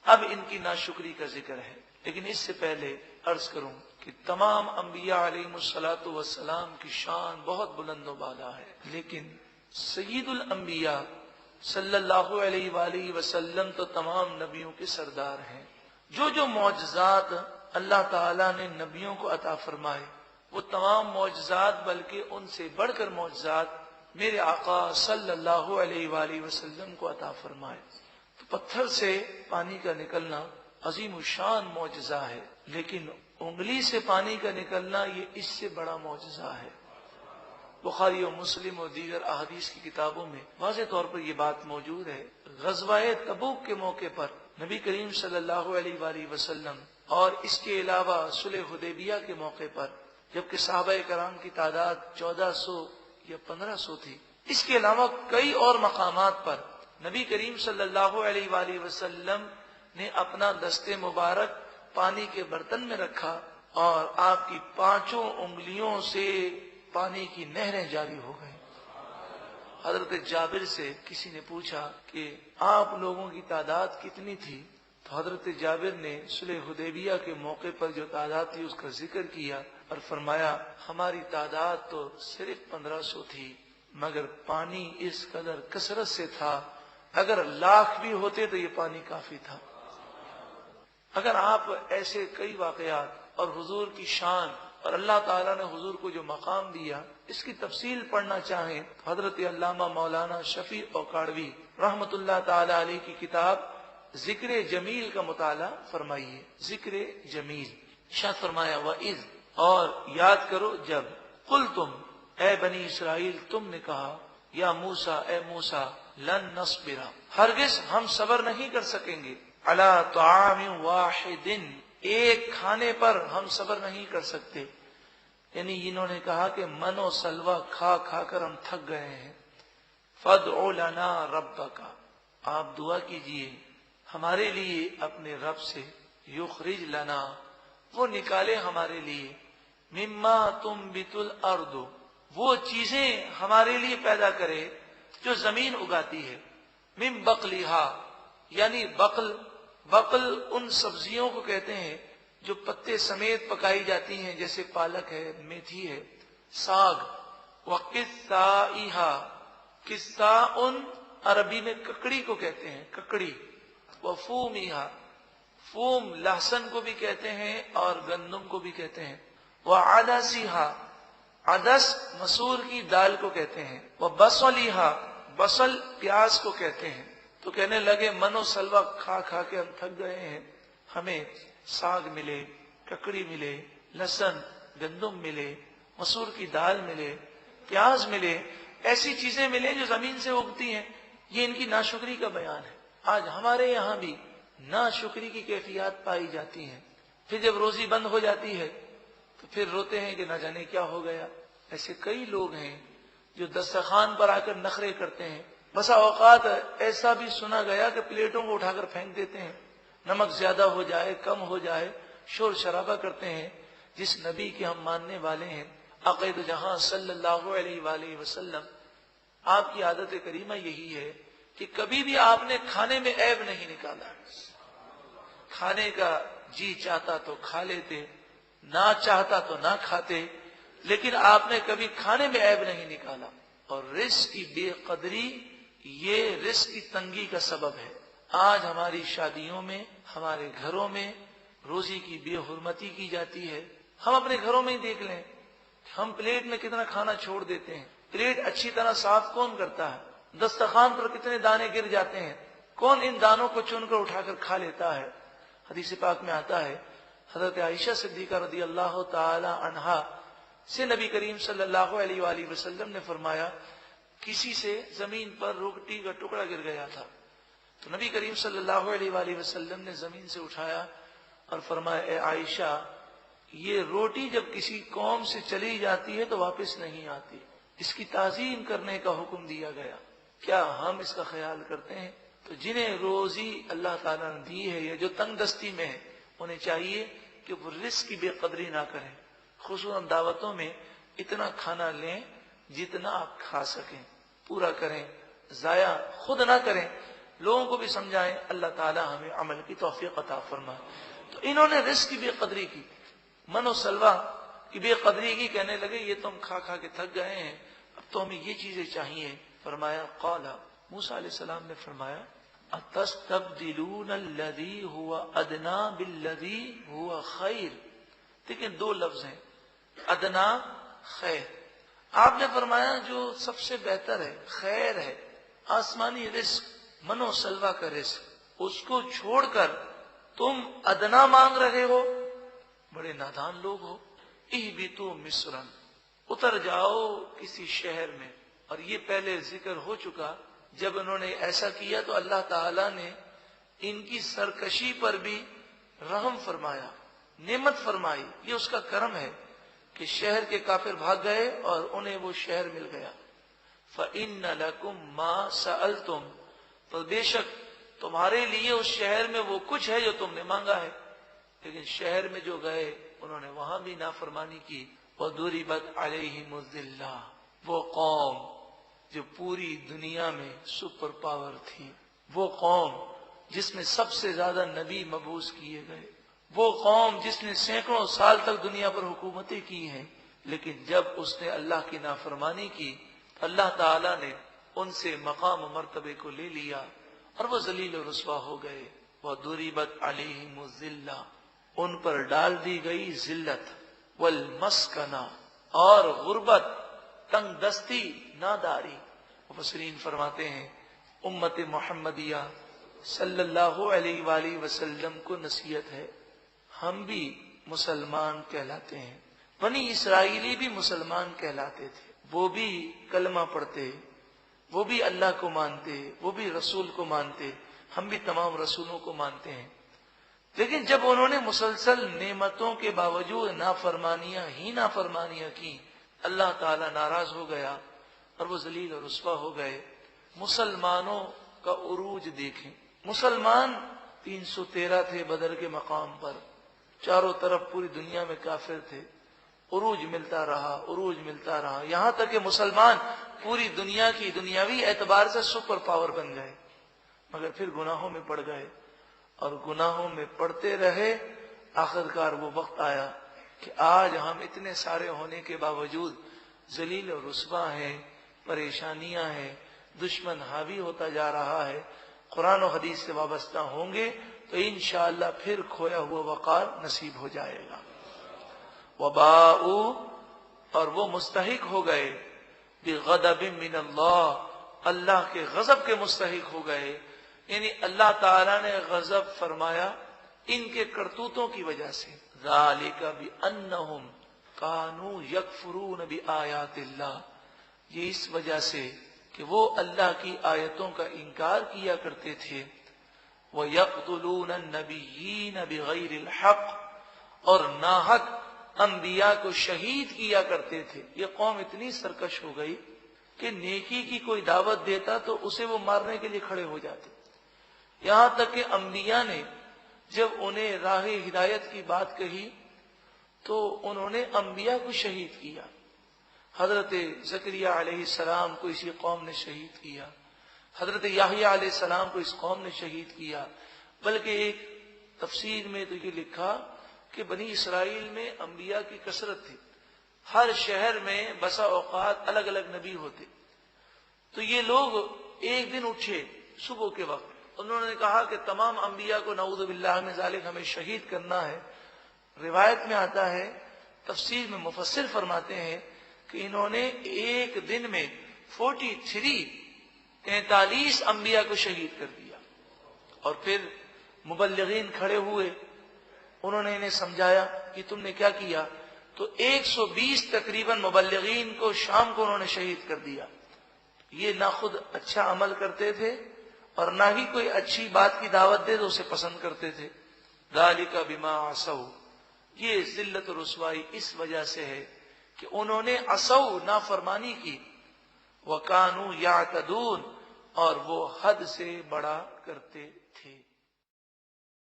اب ان کی ناشکری کا ذکر ہے، لیکن اس سے پہلے عرض کروں کہ تمام انبیاء علیہم الصلوۃ والسلام کی شان بہت بلند و بالا ہے، لیکن سید الانبیاء صلی اللہ علیہ وآلہ وسلم تو تمام نبیوں کے سردار ہیں۔ جو معجزات اللہ تعالیٰ نے نبیوں کو عطا فرمائے وہ تمام معجزات، بلکہ ان سے بڑھ کر معجزات میرے آقا صلی اللہ علیہ وآلہ وسلم کو عطا فرمائے۔ تو پتھر سے پانی کا نکلنا عظیم الشان معجزہ ہے، لیکن انگلی سے پانی کا نکلنا یہ اس سے بڑا معجزہ ہے۔ بخاری و مسلم اور دیگر احادیث کی کتابوں میں واضح طور پر یہ بات موجود ہے۔ غزوہ تبوک کے موقع پر نبی کریم صلی اللہ علیہ وآلہ وسلم اور اس کے علاوہ صلح حدیبیہ کے موقع پر جبکہ صحابہ کرام کی تعداد 1400 یا 1500 تھی، اس کے علاوہ کئی اور مقامات پر نبی کریم صلی اللہ علیہ وآلہ وسلم نے اپنا دست مبارک پانی کے برتن میں رکھا اور آپ کی 5 انگلیوں سے پانی کی نہریں جاری ہو گئیں۔ حضرت جابر سے کسی نے پوچھا کہ آپ لوگوں کی تعداد کتنی تھی؟ تو حضرت جابر نے صلح حدیبیہ کے موقع پر جو تعداد تھی اس کا ذکر کیا اور فرمایا ہماری تعداد تو صرف 1500 تھی، مگر پانی اس قدر کثرت سے تھا، اگر 1,00,000 بھی ہوتے تو یہ پانی کافی تھا۔ اگر آپ ایسے کئی واقعات اور حضور کی شان اور اللہ تعالیٰ نے حضور کو جو مقام دیا اس کی تفصیل پڑھنا چاہیں تو حضرت علامہ مولانا شفیع اوکاڑوی رحمت اللہ تعالی علیہ کی کتاب ذکر جمیل کا مطالعہ فرمائیے۔ ذکر جمیل ارشاد فرمایا وَإِذْ، اور یاد کرو جب، قل تم، اے بنی اسرائیل تم نے کہا، یا موسیٰ، اے موسیٰ، لن نصبر، ہرگز ہم صبر نہیں کر سکیں گے، علی طعام واحد، ایک کھانے پر ہم صبر نہیں کر سکتے، یعنی انہوں نے کہا کہ من و سلوہ کھا کھا کر ہم تھک گئے ہیں۔ فادع لنا ربک، آپ دعا کیجئے ہمارے لیے اپنے رب سے، یخرج لنا، وہ نکالے ہمارے لیے، مما تنبت الارض، وہ چیزیں ہمارے لیے پیدا کرے جو زمین اگاتی ہے، من بقلھا، یعنی بقل ان سبزیوں کو کہتے ہیں جو پتے سمیت پکائی جاتی ہیں، جیسے پالک ہے، میتھی ہے، ساگ، وقثائھا، قثاء عربی میں ککڑی کو کہتے ہیں، ککڑی، وفومھا، فوم لہسن کو بھی کہتے ہیں اور گندم کو بھی کہتے ہیں، وعدسھا، عدس مسور کی دال کو کہتے ہیں، وبصلھا، بصل پیاز کو کہتے ہیں۔ تو کہنے لگے من و سلوہ کھا کھا کے ہم تھک گئے ہیں، ہمیں ساگ ملے، ککڑی ملے، لہسن، گندم ملے، مسور کی دال ملے، پیاز ملے، ایسی چیزیں ملے جو زمین سے اگتی ہیں۔ یہ ان کی ناشکری کا بیان ہے۔ آج ہمارے یہاں بھی ناشکری کی کیفیات پائی جاتی ہیں، پھر جب روزی بند ہو جاتی ہے تو پھر روتے ہیں کہ نہ جانے کیا ہو گیا۔ ایسے کئی لوگ ہیں جو دسترخوان پر آ کر نخرے کرتے ہیں، بسا اوقات ایسا بھی سنا گیا کہ پلیٹوں کو اٹھا کر پھینک دیتے ہیں، نمک زیادہ ہو جائے، کم ہو جائے، شور شرابہ کرتے ہیں۔ جس نبی کے ہم ماننے والے ہیں، عقید جہاں صلی اللہ علیہ وآلہ وسلم، آپ کی عادت کریمہ یہی ہے کہ کبھی بھی آپ نے کھانے میں عیب نہیں نکالا۔ کھانے کا جی چاہتا تو کھا لیتے، نہ چاہتا تو نہ کھاتے، لیکن آپ نے کبھی کھانے میں عیب نہیں نکالا۔ اور رزق کی بے قدری یہ رزق کی تنگی کا سبب ہے۔ آج ہماری شادیوں میں، ہمارے گھروں میں روزی کی بے حرمتی کی جاتی ہے۔ ہم اپنے گھروں میں ہی دیکھ لیں، ہم پلیٹ میں کتنا کھانا چھوڑ دیتے ہیں۔ پلیٹ اچھی طرح صاف کون کرتا ہے؟ دسترخوان پر کتنے دانے گر جاتے ہیں، کون ان دانوں کو چن کر اٹھا کر کھا لیتا ہے؟ حدیث پاک میں آتا ہے، حضرت عائشہ صدیقہ رضی اللہ تعالی عنہا سے نبی کریم صلی اللہ علیہ وآلہ وسلم نے فرمایا کسی سے زمین پر روٹی کا ٹکڑا گر گیا تھا، تو نبی کریم صلی اللہ علیہ وآلہ وسلم نے زمین سے اٹھایا اور فرمایا اے عائشہ، یہ روٹی جب کسی قوم سے چلی جاتی ہے تو واپس نہیں آتی، اس کی تعظیم کرنے کا حکم دیا گیا۔ کیا ہم اس کا خیال کرتے ہیں؟ تو جنہیں روزی اللہ تعالیٰ نے دی ہے یا جو تنگ دستی میں ہے، انہیں چاہیے کہ وہ رزق کی بے قدری نہ کریں، خصوصاً دعوتوں میں اتنا کھانا لیں جتنا آپ کھا سکیں، پورا کریں، ضائع خود نہ کریں، لوگوں کو بھی سمجھائیں، اللہ تعالی ہمیں عمل کی توفیق عطا فرمائے۔ تو انہوں نے رزق کی بے قدری کی، من و سلوہ کی بے قدری کی، کہنے لگے یہ تو ہم کھا کھا کے تھک گئے ہیں، اب تو ہمیں یہ چیزیں چاہیے۔ فرمایا قال، موسیٰ علیہ السلام نے فرمایا اتستبدلون الذی هو ادنا بالذی هو خیر۔ لیکن دو لفظ ہیں، ادنا خیر۔ آپ نے فرمایا جو سب سے بہتر ہے، خیر ہے، آسمانی رزق، من و سلوہ کا رزق، اس کو چھوڑ کر تم ادنا مانگ رہے ہو، بڑے نادان لوگ ہو۔ اہبطوا مصرا، اتر جاؤ کسی شہر میں۔ اور یہ پہلے ذکر ہو چکا، جب انہوں نے ایسا کیا تو اللہ تعالی نے ان کی سرکشی پر بھی رحم فرمایا، نعمت فرمائی۔ یہ اس کا کرم ہے کہ شہر کے کافر بھاگ گئے اور انہیں وہ شہر مل گیا۔ فَإِنَّ لَكُمْ مَا سَأَلْتُمْ، تو بے شک تمہارے لیے اس شہر میں وہ کچھ ہے جو تم نے مانگا ہے۔ لیکن شہر میں جو گئے انہوں نے وہاں بھی نافرمانی کی۔ وَضُرِبَتْ عَلَيْهِمُ الذِّلَّةُ، وہ قوم جو پوری دنیا میں سپر پاور تھی، وہ قوم جس میں سب سے زیادہ نبی مبعوث کیے گئے، وہ قوم جس نے سینکڑوں سال تک دنیا پر حکومتیں کی ہیں، لیکن جب اس نے اللہ کی نافرمانی کی اللہ تعالیٰ نے ان سے مقام و مرتبے کو لے لیا اور وہ ذلیل و رسوا ہو گئے۔ وَضُرِبَتْ عَلَيْهِمُ الذِّلَّةُ، ان پر ڈال دی گئی ذلت، والمسکنہ، اور غربت، تنگ دستی، ناداری۔ مفسرین فرماتے ہیں امت محمدیہ صلی اللہ علیہ وآلہ وسلم کو نصیحت ہے، ہم بھی مسلمان کہلاتے ہیں، بنی اسرائیلی بھی مسلمان کہلاتے تھے، وہ بھی کلمہ پڑھتے، وہ بھی اللہ کو مانتے، وہ بھی رسول کو مانتے، ہم بھی تمام رسولوں کو مانتے ہیں۔ لیکن جب انہوں نے مسلسل نعمتوں کے باوجود نافرمانیاں کی، اللہ تعالی ناراض ہو گیا اور وہ ذلیل اور رسوا ہو گئے۔ مسلمانوں کا عروج دیکھیں، مسلمان 313 تھے بدر کے مقام پر، چاروں طرف پوری دنیا میں کافر تھے، عروج ملتا رہا، یہاں تک کہ مسلمان پوری دنیا کی دنیاوی اعتبار سے سپر پاور بن گئے، مگر پھر گناہوں میں پڑ گئے اور گناہوں میں پڑتے رہے۔ آخرکار وہ وقت آیا کہ آج ہم اتنے سارے ہونے کے باوجود ذلیل اور رسوا ہیں، پریشانیاں ہیں، دشمن حاوی ہوتا جا رہا ہے۔ قرآن و حدیث سے وابستہ ہوں گے تو انشاءاللہ پھر کھویا ہوا وقار نصیب ہو جائے گا۔ وباءوا، اور وہ مستحق ہو گئے، بغضب من اللہ، اللہ کے غضب کے مستحق ہو گئے، یعنی اللہ تعالیٰ نے غضب فرمایا ان کے کرتوتوں کی وجہ سے۔ ذالک بانہم کانوا یکفرون بآیات اللہ، یہ اس وجہ سے کہ وہ اللہ کی آیتوں کا انکار کیا کرتے تھے۔ وَيَقْتُلُونَ النَّبِيِّينَ بِغَيْرِ الْحَقِّ، اور ناحق انبیاء کو شہید کیا کرتے تھے۔ یہ قوم اتنی سرکش ہو گئی کہ نیکی کی کوئی دعوت دیتا تو اسے وہ مارنے کے لیے کھڑے ہو جاتے، یہاں تک کہ انبیاء نے جب انہیں راہ ہدایت کی بات کہی تو انہوں نے انبیاء کو شہید کیا۔ حضرت زکریا علیہ السلام کو اسی قوم نے شہید کیا، حضرت یحییٰ علیہ السلام کو اس قوم نے شہید کیا، بلکہ ایک تفسیر میں تو یہ لکھا کہ بنی اسرائیل میں انبیاء کی کثرت تھی، ہر شہر میں بسا اوقات الگ الگ نبی ہوتے، تو یہ لوگ ایک دن اٹھے صبح کے وقت، انہوں نے کہا کہ تمام انبیاء کو نعوذ باللہ من ذالک ہمیں شہید کرنا ہے۔ روایت میں آتا ہے، تفسیر میں مفسر فرماتے ہیں کہ انہوں نے ایک دن میں 43 انبیاء کو شہید کر دیا، اور پھر مبلغین کھڑے ہوئے، انہوں نے انہیں سمجھایا کہ تم نے کیا کیا، تو 120 تقریباً مبلغین کو شام کو انہوں نے شہید کر دیا۔ یہ نہ خود اچھا عمل کرتے تھے اور نہ ہی کوئی اچھی بات کی دعوت دے تو اسے پسند کرتے تھے۔ ذالک بما عصوا، یہ ذلت و رسوائی اس وجہ سے ہے کہ انہوں نے عصوا نافرمانی کی، وکانوا یعتدون، اور وہ حد سے بڑا کرتے تھے۔